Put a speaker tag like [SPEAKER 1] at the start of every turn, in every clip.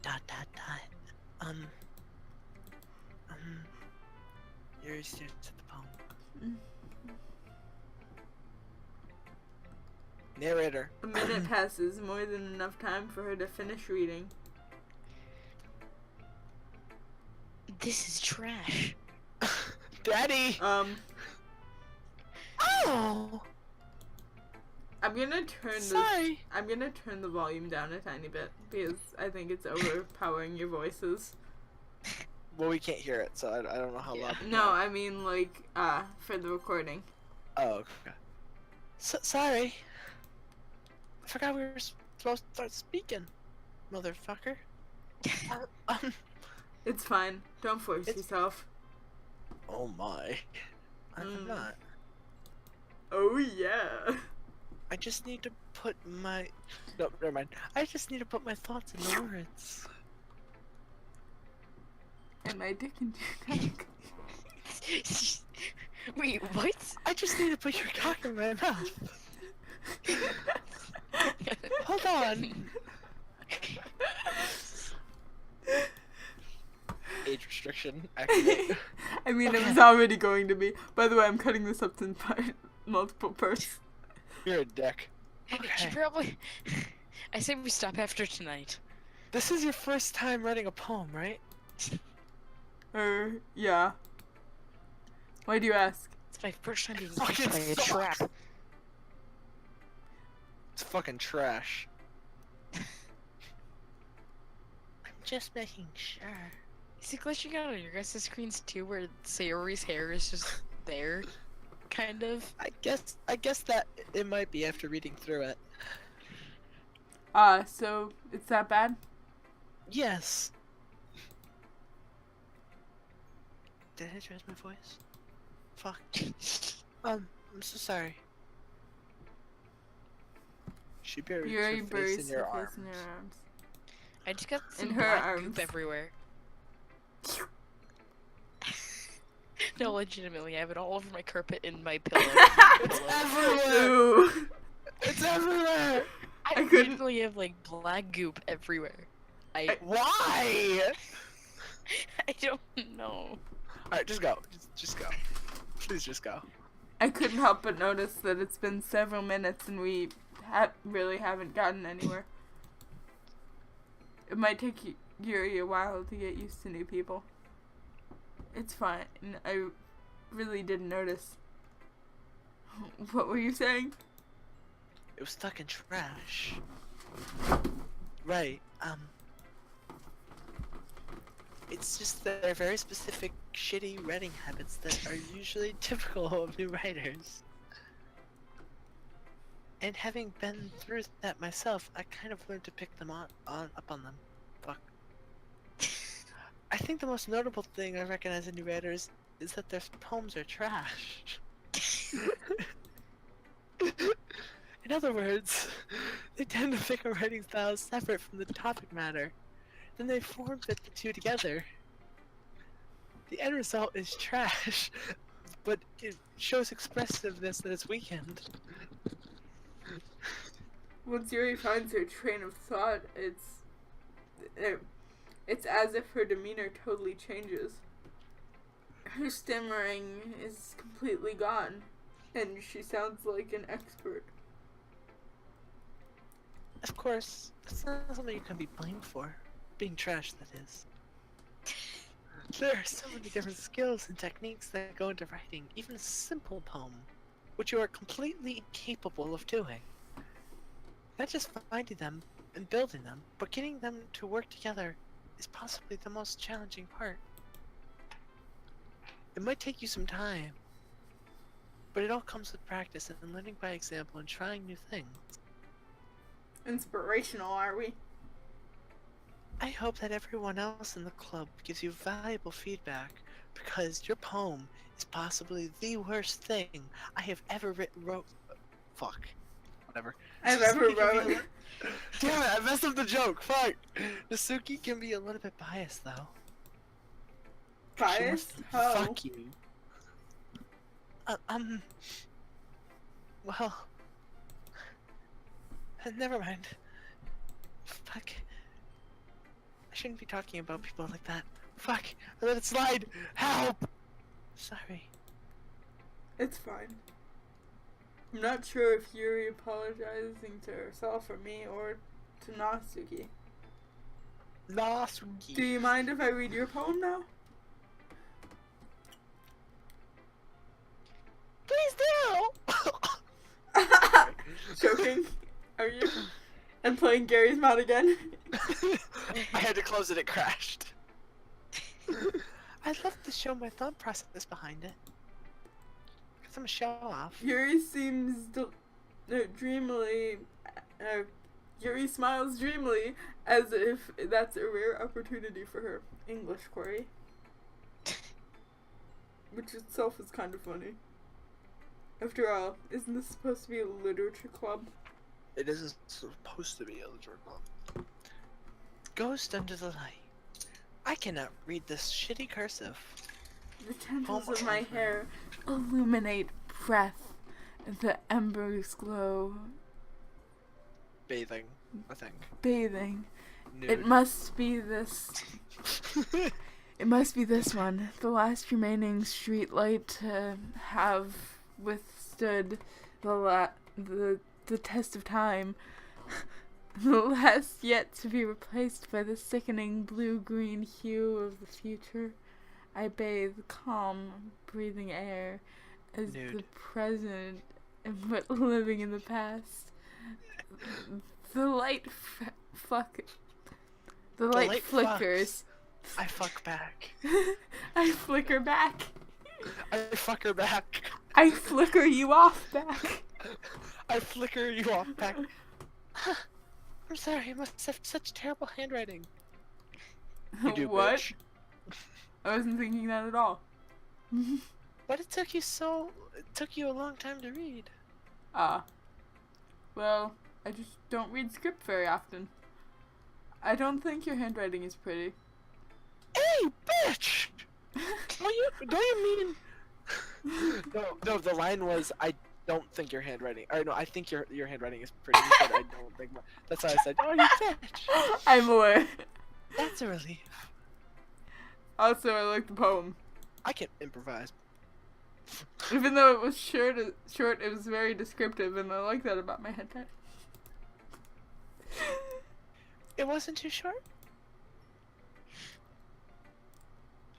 [SPEAKER 1] dot dot dot. You're a student to the poem. Narrator.
[SPEAKER 2] A minute passes, more than enough time for her to finish reading.
[SPEAKER 3] This is trash.
[SPEAKER 1] Daddy! Oh!
[SPEAKER 2] I'm gonna turn the volume down a tiny bit because I think it's overpowering your voices.
[SPEAKER 1] Well, we can't hear it, so I don't know how loud.
[SPEAKER 2] No, I mean like for the recording.
[SPEAKER 1] Oh, okay. Sorry. I forgot we were supposed to start speaking, motherfucker.
[SPEAKER 2] It's fine. Don't force yourself.
[SPEAKER 1] Oh my. I'm not.
[SPEAKER 2] Oh yeah.
[SPEAKER 1] I just need to put my... No, never mind. I just need to put my thoughts into words.
[SPEAKER 2] And my dick into your cock.
[SPEAKER 3] Wait, what?
[SPEAKER 1] I just need to put your cock in my mouth. Hold on. Age restriction, activate.
[SPEAKER 2] I mean, it was already going to be. By the way, I'm cutting this up in multiple parts.
[SPEAKER 1] You're a dick.
[SPEAKER 3] Okay. Should probably... I say we stop after tonight.
[SPEAKER 1] This is your first time writing a poem, right?
[SPEAKER 2] Yeah. Why do you ask?
[SPEAKER 3] It's my first time being
[SPEAKER 1] Fucking
[SPEAKER 3] hit by a trap.
[SPEAKER 1] It's fucking trash. I'm just making sure.
[SPEAKER 3] Is it glitching out on your guys' screens too, where Sayori's hair is just there? Kind of?
[SPEAKER 1] I guess that it might be after reading through it.
[SPEAKER 2] So it's that bad?
[SPEAKER 1] Yes. Did I raise my voice? Fuck. I'm so sorry. She buries her face in your arms.
[SPEAKER 3] I just got some
[SPEAKER 2] in her
[SPEAKER 3] black
[SPEAKER 2] arms.
[SPEAKER 3] goop everywhere. No, legitimately, I have it all over my carpet and my pillow.
[SPEAKER 1] It's everywhere! It's everywhere!
[SPEAKER 3] I literally have like black goop everywhere.
[SPEAKER 1] Why?
[SPEAKER 3] I don't know.
[SPEAKER 1] Alright, just go. Just go. Please just go.
[SPEAKER 2] I couldn't help but notice that it's been several minutes and we really haven't gotten anywhere. It might take Yuri a while to get used to new people. It's fine. I really didn't notice. What were you saying?
[SPEAKER 1] It was stuck in trash. Right, it's just that there are very specific shitty writing habits that are usually typical of new writers. And having been through that myself, I kind of learned to pick them up on them. Fuck. I think the most notable thing I recognize in new writers is that their poems are trash. In other words, they tend to pick a writing style separate from the topic matter. Then they form fit the two together. The end result is trash, but it shows expressiveness that it's weakened.
[SPEAKER 2] Once Yuri finds her train of thought, it's as if her demeanor totally changes. Her stammering is completely gone, and she sounds like an expert.
[SPEAKER 1] Of course, that's not something you can be blamed for. Being trash, that is. There are so many different skills and techniques that go into writing even a simple poem, which you are completely incapable of doing. Not just finding them and building them, but getting them to work together is possibly the most challenging part. It might take you some time, but it all comes with practice and learning by example and trying new things.
[SPEAKER 2] Inspirational, are we?
[SPEAKER 1] I hope that everyone else in the club gives you valuable feedback, because your poem is possibly the worst thing I have ever wrote. Fuck. Whatever.
[SPEAKER 2] I've ever wrote.
[SPEAKER 1] Damn it, I messed up the joke. Fuck. Nasuki can be a little bit biased, though.
[SPEAKER 2] Biased?
[SPEAKER 1] Sure,
[SPEAKER 2] How?
[SPEAKER 1] fuck you. Well. Never mind. Fuck. shouldn't be talking about people like that. Fuck! I let it slide! Help! Sorry.
[SPEAKER 2] It's fine. I'm not sure if Yuri apologizing to herself or me or to Natsuki.
[SPEAKER 1] Natsuki.
[SPEAKER 2] Do you mind if I read your poem now?
[SPEAKER 1] Please do!
[SPEAKER 2] Joking. Are you? And playing Gary's Mod again?
[SPEAKER 1] I had to close it crashed. I'd love to show my thought process behind it. Because I'm a show off.
[SPEAKER 2] Yuri seems dreamily. Yuri smiles dreamily as if that's a rare opportunity for her. English query. Which itself is kind of funny. After all, isn't this supposed to be a literature club?
[SPEAKER 1] It isn't supposed to be a literature club. Ghost under the light. I cannot read this shitty cursive.
[SPEAKER 2] The tendrils
[SPEAKER 1] Oh
[SPEAKER 2] of
[SPEAKER 1] my
[SPEAKER 2] my hair illuminate breath. The embers glow.
[SPEAKER 1] Bathing, I think.
[SPEAKER 2] Bathing.
[SPEAKER 1] Nude.
[SPEAKER 2] It must be this. It must be this one. The last remaining street light to have withstood the test of time. The last yet to be replaced by the sickening blue-green hue of the future. I bathe calm, breathing air as
[SPEAKER 1] Nude.
[SPEAKER 2] the present, but living in the past. The light The light flickers.
[SPEAKER 1] fucks. I fuck back.
[SPEAKER 2] I flicker back.
[SPEAKER 1] I fuck her back.
[SPEAKER 2] I flicker you off back.
[SPEAKER 1] I flicker you off back. I'm sorry, I must have such terrible handwriting. You do,
[SPEAKER 2] What?
[SPEAKER 1] bitch.
[SPEAKER 2] I wasn't thinking that at all.
[SPEAKER 1] But it took you a long time to read.
[SPEAKER 2] Well, I just don't read script very often. I don't think your handwriting is pretty.
[SPEAKER 1] Hey, bitch! Don't you mean? No, the line was, I don't think your handwriting, or no, I think your handwriting is pretty, but I don't think that's why I said, oh, you bitch!
[SPEAKER 2] I'm aware.
[SPEAKER 1] That's a relief.
[SPEAKER 2] Also, I like the poem.
[SPEAKER 1] I can improvise.
[SPEAKER 2] Even though it was short, it was very descriptive, and I like that about my handwriting.
[SPEAKER 1] It wasn't too short?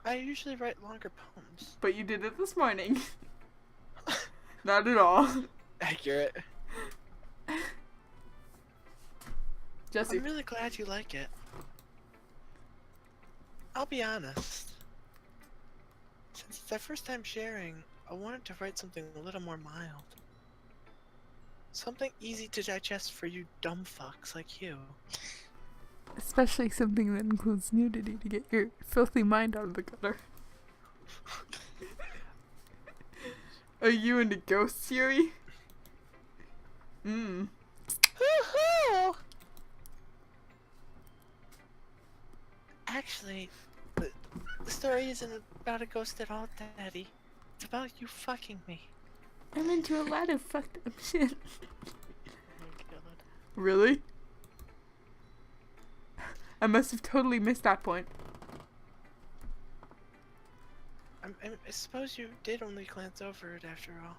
[SPEAKER 1] I usually write longer poems.
[SPEAKER 2] But you did it this morning. Not at all.
[SPEAKER 1] Accurate.
[SPEAKER 2] Jesse.
[SPEAKER 1] I'm really glad you like it. I'll be honest. Since it's our first time sharing, I wanted to write something a little more mild. Something easy to digest for you dumb fucks like you.
[SPEAKER 2] Especially something that includes nudity to get your filthy mind out of the gutter. Are you into ghosts, Yuri?
[SPEAKER 1] Hoo-hoo! Actually, the story isn't about a ghost at all, Daddy. It's about you fucking me.
[SPEAKER 2] I'm into a lot of fucked up shit.
[SPEAKER 1] Oh my god.
[SPEAKER 2] Really? I must have totally missed that point.
[SPEAKER 1] I suppose you did only glance over it after all.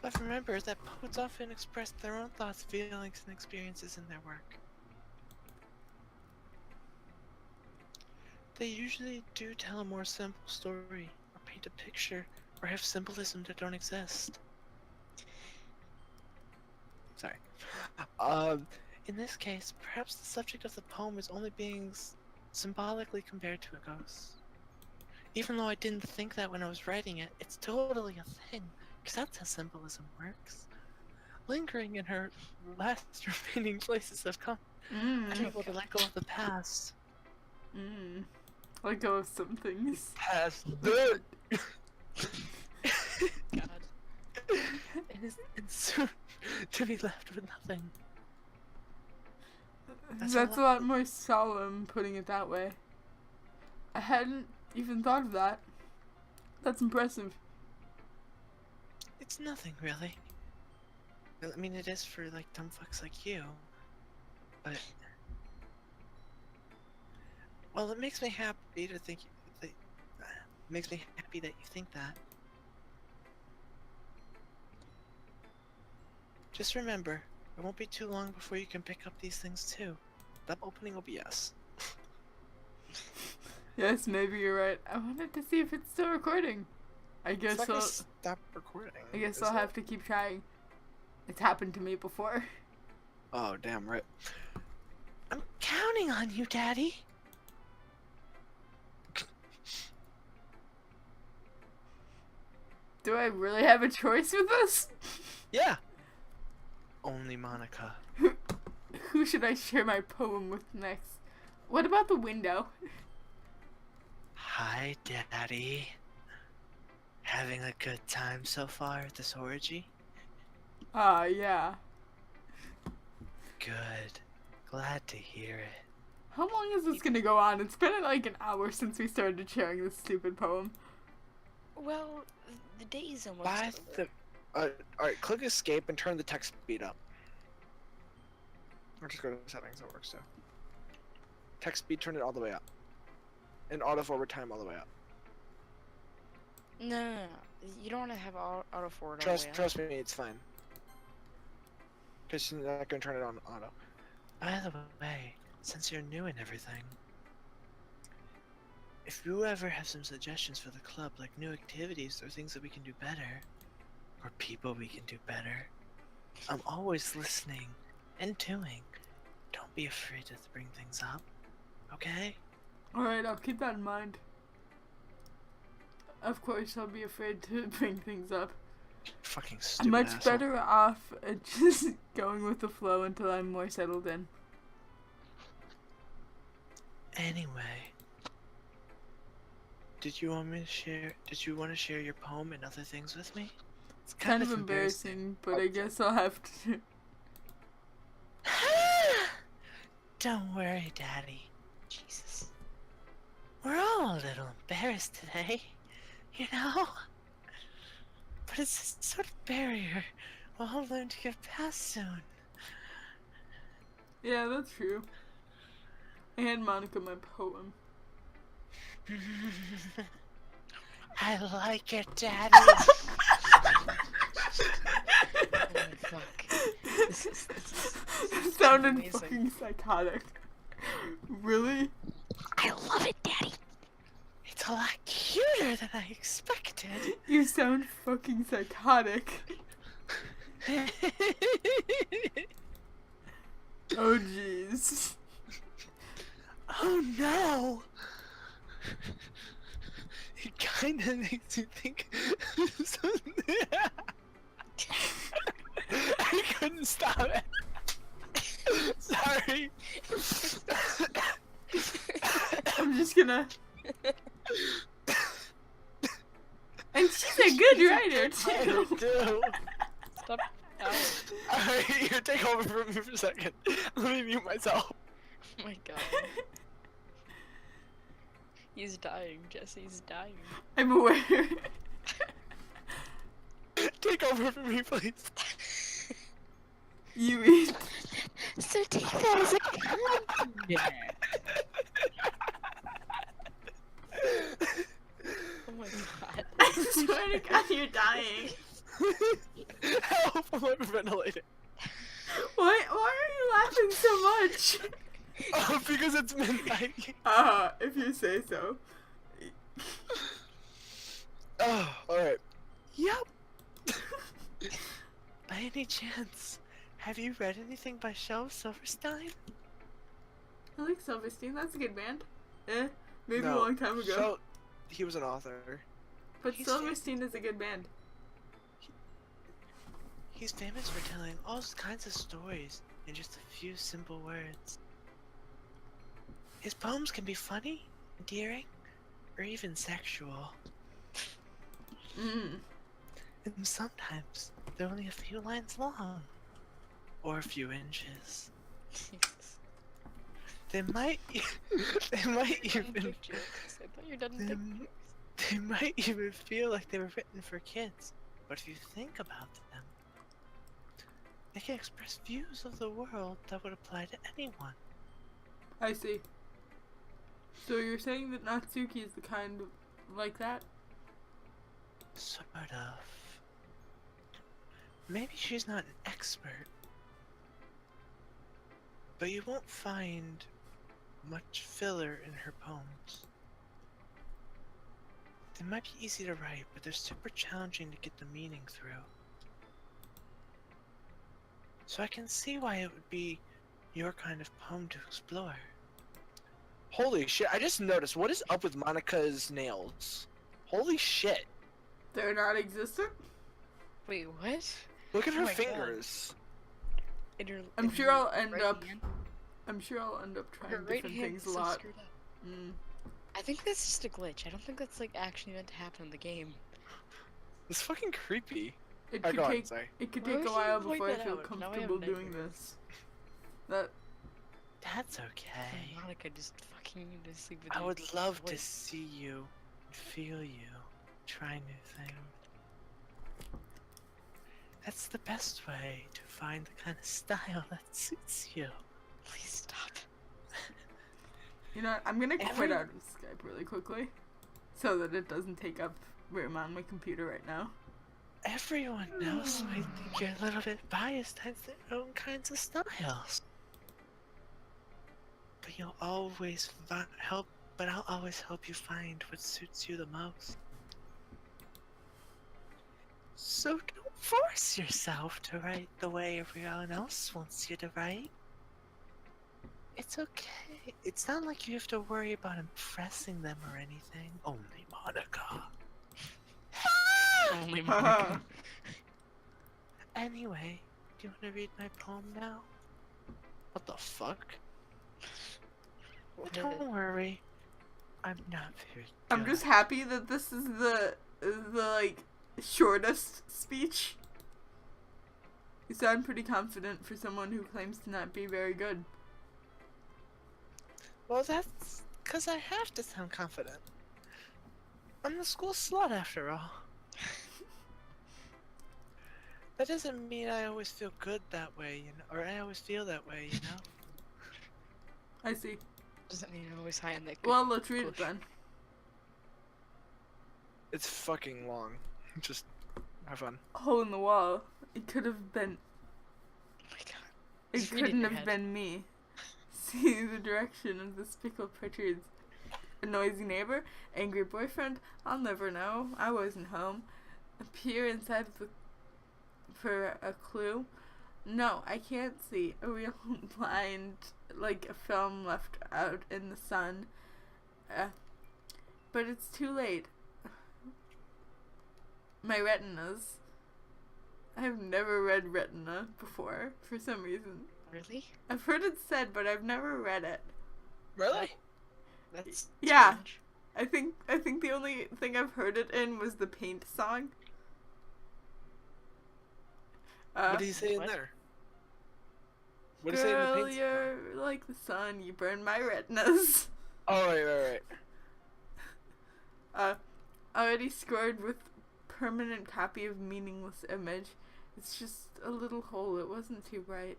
[SPEAKER 1] But remember that poets often express their own thoughts, feelings, and experiences in their work. They usually do tell a more simple story, or paint a picture, or have symbolism that don't exist. Sorry. In this case, perhaps the subject of the poem is only being symbolically compared to a ghost. Even though I didn't think that when I was writing it, it's totally a thing, because that's how symbolism works. Lingering in her last remaining places of come, unable to let go of the past.
[SPEAKER 2] Let go of some things.
[SPEAKER 1] Past. God. It is soon to be left with nothing.
[SPEAKER 2] That's a lot more solemn, putting it that way. I hadn't even thought of that. That's impressive.
[SPEAKER 1] It's nothing, really. I mean, it is for, like, dumb fucks like you. But Well, it makes me happy to think that. Makes me happy that you think that. Just remember, it won't be too long before you can pick up these things too. That opening will be yes.
[SPEAKER 2] Yes, maybe you're right. I wanted to see if it's still recording. I
[SPEAKER 1] It's
[SPEAKER 2] guess
[SPEAKER 1] not gonna
[SPEAKER 2] I'll.
[SPEAKER 1] stop recording.
[SPEAKER 2] I guess
[SPEAKER 1] is
[SPEAKER 2] I'll
[SPEAKER 1] it?
[SPEAKER 2] have to keep trying. It's happened to me before.
[SPEAKER 1] Oh, damn right. I'm counting on you, Daddy.
[SPEAKER 2] Do I really have a choice with this?
[SPEAKER 1] Yeah. Only Monica.
[SPEAKER 2] Who should I share my poem with next? What about the window?
[SPEAKER 1] Hi, Daddy. Having a good time so far at this orgy?
[SPEAKER 2] Yeah.
[SPEAKER 1] Good. Glad to hear it.
[SPEAKER 2] How long is this gonna go on? It's been like an hour since we started sharing this stupid poem.
[SPEAKER 3] Well, the day is almost
[SPEAKER 1] By
[SPEAKER 3] over.
[SPEAKER 1] the. Alright, click escape and turn the text speed up. Or just go to settings, that works too. Text speed, turn it all the way up. And auto forward time all the way up.
[SPEAKER 3] No. You don't want to have auto forward all the way up.
[SPEAKER 1] Trust me, it's fine. Because you're not gonna turn it on auto. By the way, since you're new and everything, if you ever have some suggestions for the club, like new activities or things that we can do better, or people we can do better, I'm always listening and doing. Don't be afraid to bring things up, okay?
[SPEAKER 2] Alright, I'll keep that in mind. Of course, I'll be afraid to bring things up.
[SPEAKER 1] Fucking
[SPEAKER 2] I'm
[SPEAKER 1] stupid
[SPEAKER 2] much
[SPEAKER 1] asshole.
[SPEAKER 2] better off at just going with the flow until I'm more settled in.
[SPEAKER 1] Anyway, did you want to share your poem and other things with me? It's
[SPEAKER 2] Kind of embarrassing, but I guess I'll have to.
[SPEAKER 1] Don't worry, Daddy.
[SPEAKER 3] Jesus.
[SPEAKER 1] We're all a little embarrassed today, you know? But it's a sort of barrier we'll all learn to get past soon.
[SPEAKER 2] Yeah, that's true. I hand Monica my poem.
[SPEAKER 1] I like it, Daddy.
[SPEAKER 3] Oh my fuck. This is
[SPEAKER 2] It sounded
[SPEAKER 3] amazing.
[SPEAKER 2] fucking psychotic. Really?
[SPEAKER 3] I love it, Daddy.
[SPEAKER 1] It's a lot cuter than I expected.
[SPEAKER 2] You sound fucking psychotic. Oh jeez.
[SPEAKER 1] Oh no! It kinda makes me think I couldn't stop it. Sorry.
[SPEAKER 2] I'm just gonna. And she's a good writer too.
[SPEAKER 3] Stop. Ow.
[SPEAKER 1] Alright, here, take over from me for a second. Let me mute myself.
[SPEAKER 3] Oh my god. He's dying, Jesse. He's dying.
[SPEAKER 2] I'm aware.
[SPEAKER 1] Take over for me, please.
[SPEAKER 2] You eat.
[SPEAKER 3] So take that as a compliment. Oh my god.
[SPEAKER 2] I swear to God, you're dying.
[SPEAKER 1] Help! I'm hyperventilating.
[SPEAKER 2] Why are you laughing so much?
[SPEAKER 1] Oh, because it's midnight.
[SPEAKER 2] If you say so.
[SPEAKER 1] Oh, alright. Yep. By any chance, have you read anything by Shel Silverstein?
[SPEAKER 2] I like Silverstein, that's a good band. Maybe a
[SPEAKER 1] No,
[SPEAKER 2] long time ago.
[SPEAKER 1] Shel, he was an author.
[SPEAKER 2] But
[SPEAKER 1] he's
[SPEAKER 2] Silverstein is a good band.
[SPEAKER 1] He's famous for telling all kinds of stories in just a few simple words. His poems can be funny, endearing, or even sexual.
[SPEAKER 2] Mm.
[SPEAKER 1] And sometimes they're only a few lines long. Or a few inches.
[SPEAKER 3] Jesus.
[SPEAKER 1] They might even
[SPEAKER 3] Dick jokes. I thought you were done with dick jokes.
[SPEAKER 1] they might even feel like they were written for kids. But if you think about them, they can express views of the world that would apply to anyone.
[SPEAKER 2] I see. So you're saying that Natsuki is the kind of like that?
[SPEAKER 1] Sort of. Maybe she's not an expert, but you won't find much filler in her poems. They might be easy to write, but they're super challenging to get the meaning through. So I can see why it would be your kind of poem to explore. Holy shit, I just noticed, what is up with Monica's nails? Holy shit.
[SPEAKER 2] They're not existent?
[SPEAKER 3] Wait, what?
[SPEAKER 1] Look at
[SPEAKER 3] Oh
[SPEAKER 1] her
[SPEAKER 3] my God.
[SPEAKER 1] fingers.
[SPEAKER 2] I'm sure I'll end
[SPEAKER 3] right
[SPEAKER 2] up
[SPEAKER 3] hand?
[SPEAKER 2] I'm sure I'll end up
[SPEAKER 3] Her
[SPEAKER 2] trying
[SPEAKER 3] right
[SPEAKER 2] different
[SPEAKER 3] hand
[SPEAKER 2] things
[SPEAKER 3] is
[SPEAKER 2] a
[SPEAKER 3] so
[SPEAKER 2] lot.
[SPEAKER 3] screwed up.
[SPEAKER 2] Mm.
[SPEAKER 3] I think that's just a glitch. I don't think that's like actually meant to happen in the game.
[SPEAKER 1] It's fucking creepy.
[SPEAKER 2] It
[SPEAKER 1] Oh,
[SPEAKER 2] could
[SPEAKER 1] go on,
[SPEAKER 2] take
[SPEAKER 1] sorry.
[SPEAKER 2] it could
[SPEAKER 3] Why
[SPEAKER 2] take
[SPEAKER 3] would
[SPEAKER 2] a
[SPEAKER 3] you
[SPEAKER 2] while
[SPEAKER 3] point
[SPEAKER 2] before I
[SPEAKER 3] that
[SPEAKER 2] feel
[SPEAKER 3] out? Now I have
[SPEAKER 2] comfortable doing
[SPEAKER 3] nightmares.
[SPEAKER 2] this. That
[SPEAKER 1] That's okay.
[SPEAKER 3] Monica just fucking to sleep with
[SPEAKER 1] I
[SPEAKER 3] your
[SPEAKER 1] would love to
[SPEAKER 3] voice.
[SPEAKER 1] see you, feel you, try new things. That's the best way to find the kind of style that suits you.
[SPEAKER 3] Please stop.
[SPEAKER 2] you know what, I'm gonna quit
[SPEAKER 1] Every-
[SPEAKER 2] out of Skype really quickly. So that it doesn't take up room on my computer right now.
[SPEAKER 1] Everyone else might think you're a little bit biased towards their own kinds of styles. But you'll always I'll always help you find what suits you the most. So don't force yourself to write the way everyone else wants you to write. It's okay. It's not like you have to worry about impressing them or anything. Only Monica.
[SPEAKER 3] Only Monica.
[SPEAKER 1] Anyway, do you want to read my poem now? What the fuck? Don't worry. I'm not very good.
[SPEAKER 2] I'm just happy that this is the like shortest speech. You sound pretty confident for someone who claims to not be very good.
[SPEAKER 1] Well, that's because I have to sound confident. I'm the school slut after all. That doesn't mean I always feel good that way, you know, or I always feel that way, you know?
[SPEAKER 2] I see.
[SPEAKER 3] Doesn't mean you're always high on that.
[SPEAKER 2] Well, let's read it then.
[SPEAKER 1] It's fucking long. Just have fun.
[SPEAKER 2] Hole in the wall. It could have been.
[SPEAKER 3] Oh my God.
[SPEAKER 2] It
[SPEAKER 3] Just read it in
[SPEAKER 2] couldn't
[SPEAKER 3] your
[SPEAKER 2] have
[SPEAKER 3] head.
[SPEAKER 2] been me. See the direction of the spickled Pritchards. A noisy neighbor, angry boyfriend. I'll never know. I wasn't home. A peer inside the for a clue. No, I can't see. A real blind, like a film left out in the sun. But it's too late. My retinas. I've never read retina before, for some reason.
[SPEAKER 3] Really?
[SPEAKER 2] I've heard it said, but I've never read it.
[SPEAKER 1] Really?
[SPEAKER 3] That's
[SPEAKER 2] Yeah.
[SPEAKER 3] strange.
[SPEAKER 2] I think the only thing I've heard it in was the Paint song.
[SPEAKER 1] What do you say in
[SPEAKER 3] what?
[SPEAKER 1] there? What do you say in the
[SPEAKER 2] Girl,
[SPEAKER 1] paint?
[SPEAKER 2] you're like the sun, you burn my retinas.
[SPEAKER 1] Oh, right.
[SPEAKER 2] Already scored with permanent copy of meaningless image. It's just a little hole. It wasn't too bright.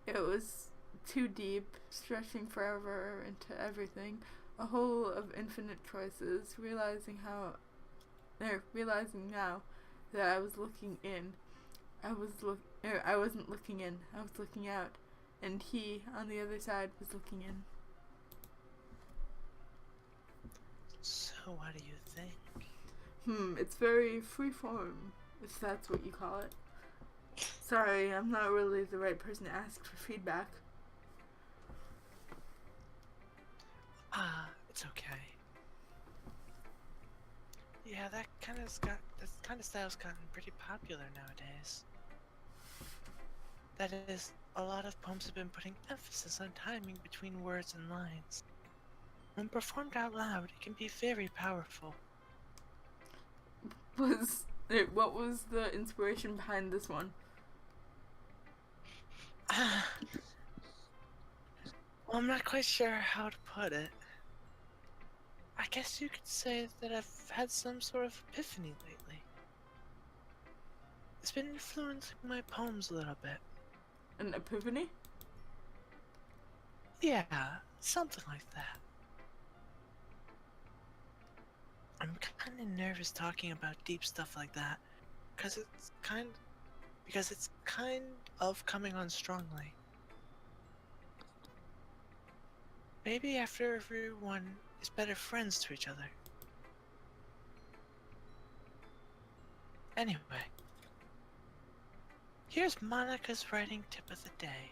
[SPEAKER 2] It was too deep, stretching forever into everything. A hole of infinite choices. Realizing now that I was looking in. I wasn't looking in. I was looking out, and he on the other side was looking in.
[SPEAKER 1] So what do you think?
[SPEAKER 2] It's very freeform, if that's what you call it. Sorry, I'm not really the right person to ask for feedback.
[SPEAKER 1] It's okay. Yeah, that kind of style's gotten pretty popular nowadays. That is, a lot of poems have been putting emphasis on timing between words and lines. When performed out loud, it can be very powerful.
[SPEAKER 2] What was the inspiration behind this one?
[SPEAKER 1] Well, I'm not quite sure how to put it. I guess you could say that I've had some sort of epiphany lately. It's been influencing my poems a little bit.
[SPEAKER 2] An epiphany?
[SPEAKER 1] Yeah, something like that. I'm kind of nervous talking about deep stuff like that, because it's kind of coming on strongly. Maybe after everyone is better friends to each other. Anyway, here's Monica's writing tip of the day.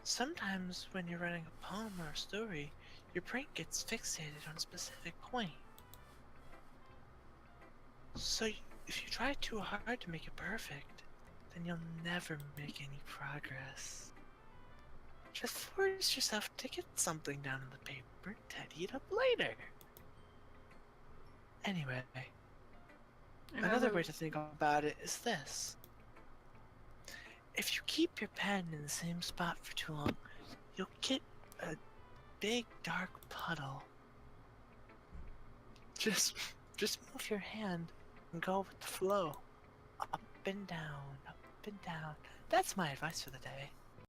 [SPEAKER 1] Sometimes when you're writing a poem or a story, your brain gets fixated on a specific point. So if you try too hard to make it perfect, then you'll never make any progress. Just force yourself to get something down on the paper, tidy it up later. Anyway, another way to think about it is this. If you keep your pen in the same spot for too long, you'll get a big dark puddle. Just move your hand and go with the flow. Up and down, up and down. That's my advice for the day.